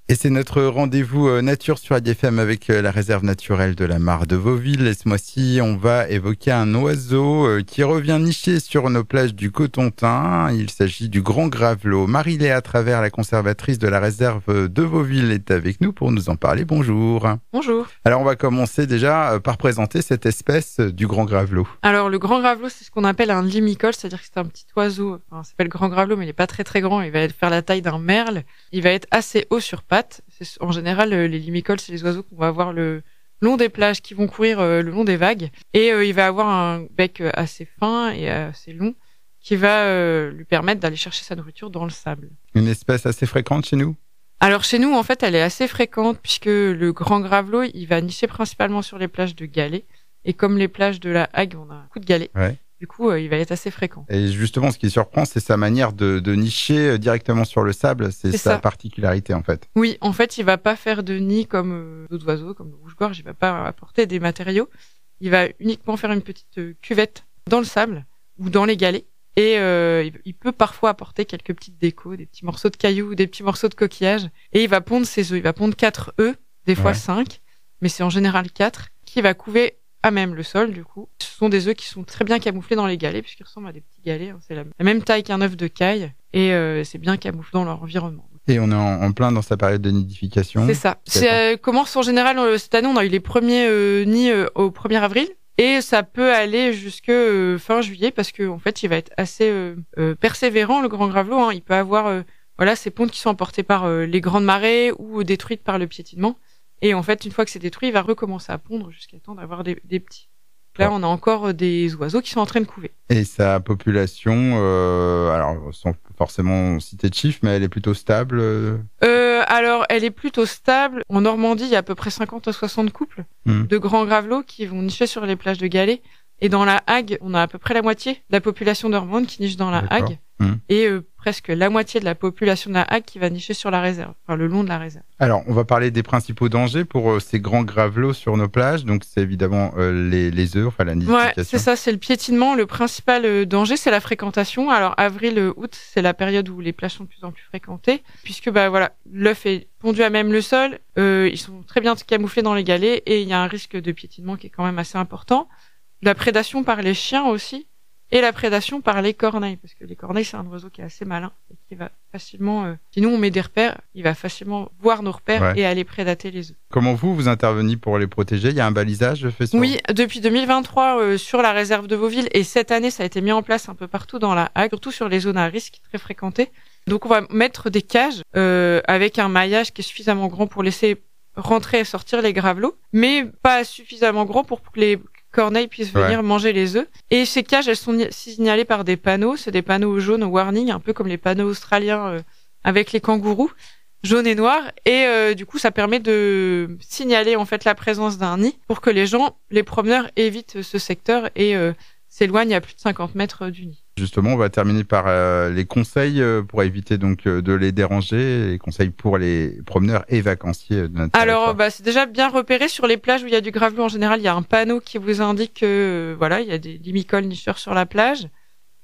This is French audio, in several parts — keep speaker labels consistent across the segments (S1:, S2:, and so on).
S1: Et c'est notre rendez-vous nature sur ADFM avec la réserve naturelle de la Mare de Vauville. Et ce mois-ci, on va évoquer un oiseau qui revient nicher sur nos plages du Cotentin. Il s'agit du grand gravelot. Marie-Léa Travers, la conservatrice de la réserve de Vauville, est avec nous pour nous en parler. Bonjour.
S2: Bonjour.
S1: Alors, on va commencer déjà par présenter cette espèce du grand gravelot.
S2: Alors, le grand gravelot, c'est ce qu'on appelle un limicole, c'est-à-dire que c'est un petit oiseau. Enfin, ça s'appelle grand gravelot, mais il n'est pas très très grand. Il va faire la taille d'un merle. Il va être assez haut sur pattes. En général, les limicoles, c'est les oiseaux qu'on va voir le long des plages, qui vont courir le long des vagues. Et il va avoir un bec assez fin et assez long qui va lui permettre d'aller chercher sa nourriture dans le sable.
S1: Une espèce assez fréquente chez nous ?
S2: Alors chez nous, en fait, elle est assez fréquente puisque le grand gravelot, il va nicher principalement sur les plages de galets. Et comme les plages de la Hague, on a beaucoup de galets.
S1: Ouais.
S2: Du coup, il va être assez fréquent.
S1: Et justement, ce qui surprend, c'est sa manière de nicher directement sur le sable. C'est sa
S2: ça.
S1: particularité, en fait.
S2: Oui, en fait, il va pas faire de nid comme d'autres oiseaux, comme le rouge-gorge. Il va pas apporter des matériaux. Il va uniquement faire une petite cuvette dans le sable ou dans les galets. Et il peut parfois apporter quelques petites décos, des petits morceaux de cailloux, des petits morceaux de coquillages. Et il va pondre ses œufs. Il va pondre 4 œufs, des fois 5, mais c'est en général 4, qui va couver à même le sol, du coup. Ce sont des œufs qui sont très bien camouflés dans les galets, puisqu'ils ressemblent à des petits galets. C'est la même taille qu'un œuf de caille, et c'est bien camouflé dans leur environnement.
S1: Et on est en plein dans sa période de nidification.
S2: C'est ça. C'est commence en général, cette année, on a eu les premiers nids au 1er avril, et ça peut aller jusque fin juillet, parce que en fait, il va être assez persévérant, le grand gravelot. Hein. Il peut avoir ces pontes qui sont emportées par les grandes marées ou détruites par le piétinement. Et en fait, une fois que c'est détruit, il va recommencer à pondre jusqu'à temps d'avoir des petits. Là, on a encore des oiseaux qui sont en train de couver.
S1: Et sa population, alors sans forcément citer de chiffres, mais elle est plutôt stable.
S2: Alors, elle est plutôt stable. En Normandie, il y a à peu près 50 à 60 couples de grands gravelots qui vont nicher sur les plages de galets. Et dans la Hague, on a à peu près la moitié de la population normande qui niche dans la Hague. Et presque la moitié de la population de la Hague qui va nicher sur la réserve, enfin le long de la réserve.
S1: Alors, on va parler des principaux dangers pour ces grands gravelots sur nos plages. Donc, c'est évidemment les œufs, enfin la nidification.
S2: Ouais, c'est ça, c'est le piétinement. Le principal danger, c'est la fréquentation. Alors, avril, août, c'est la période où les plages sont de plus en plus fréquentées, puisque l'œuf est pondu à même le sol. Ils sont très bien camouflés dans les galets et il y a un risque de piétinement qui est quand même assez important. La prédation par les chiens aussi. Et la prédation par les corneilles, parce que les corneilles, c'est un oiseau qui est assez malin et qui va facilement, si nous on met des repères, il va facilement voir nos repères et aller prédater les œufs.
S1: Comment vous intervenez pour les protéger ? Il y a un balisage fait sur...
S2: Oui, depuis 2023 sur la réserve de Vauville, et cette année ça a été mis en place un peu partout dans la Hague, surtout sur les zones à risque très fréquentées. Donc on va mettre des cages avec un maillage qui est suffisamment grand pour laisser rentrer et sortir les gravelots, mais pas suffisamment grand pour que les corneilles puissent venir manger les œufs. Et ces cages, elles sont signalées par des panneaux. C'est des panneaux jaunes warning, un peu comme les panneaux australiens avec les kangourous, jaunes et noirs. Et du coup, ça permet de signaler en fait la présence d'un nid pour que les promeneurs évitent ce secteur et s'éloignent à plus de 50 mètres du nid.
S1: Justement, on va terminer par les conseils pour éviter donc de les déranger, les conseils pour les promeneurs et vacanciers de notre territoire.
S2: Alors, c'est déjà bien repéré sur les plages où il y a du gravelot. En général, il y a un panneau qui vous indique que il y a des limicoles nicheurs sur la plage.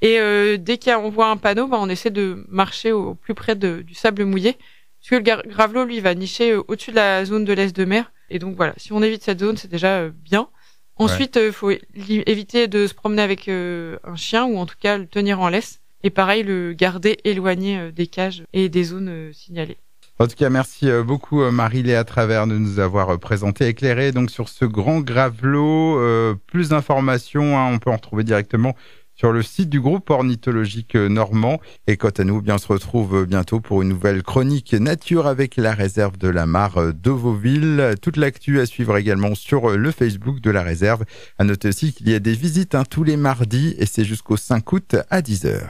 S2: Et dès qu'on voit un panneau, on essaie de marcher au plus près du sable mouillé, parce que le gravelot, lui, va nicher au-dessus de la zone de l'est de mer. Et donc voilà, si on évite cette zone, c'est déjà bien. Ensuite, faut éviter de se promener avec un chien, ou en tout cas le tenir en laisse. Et pareil, le garder éloigné des cages et des zones signalées.
S1: En tout cas, merci beaucoup Marie-Léa Travers de nous avoir présenté, éclairé donc sur ce grand gravelot. Plus d'informations, on peut en retrouver directement sur le site du groupe ornithologique normand. Et quant à nous, on se retrouve bientôt pour une nouvelle chronique nature avec la réserve de la Mare de Vauville. Toute l'actu à suivre également sur le Facebook de la réserve. À noter aussi qu'il y a des visites tous les mardis et c'est jusqu'au 5 août à 10h.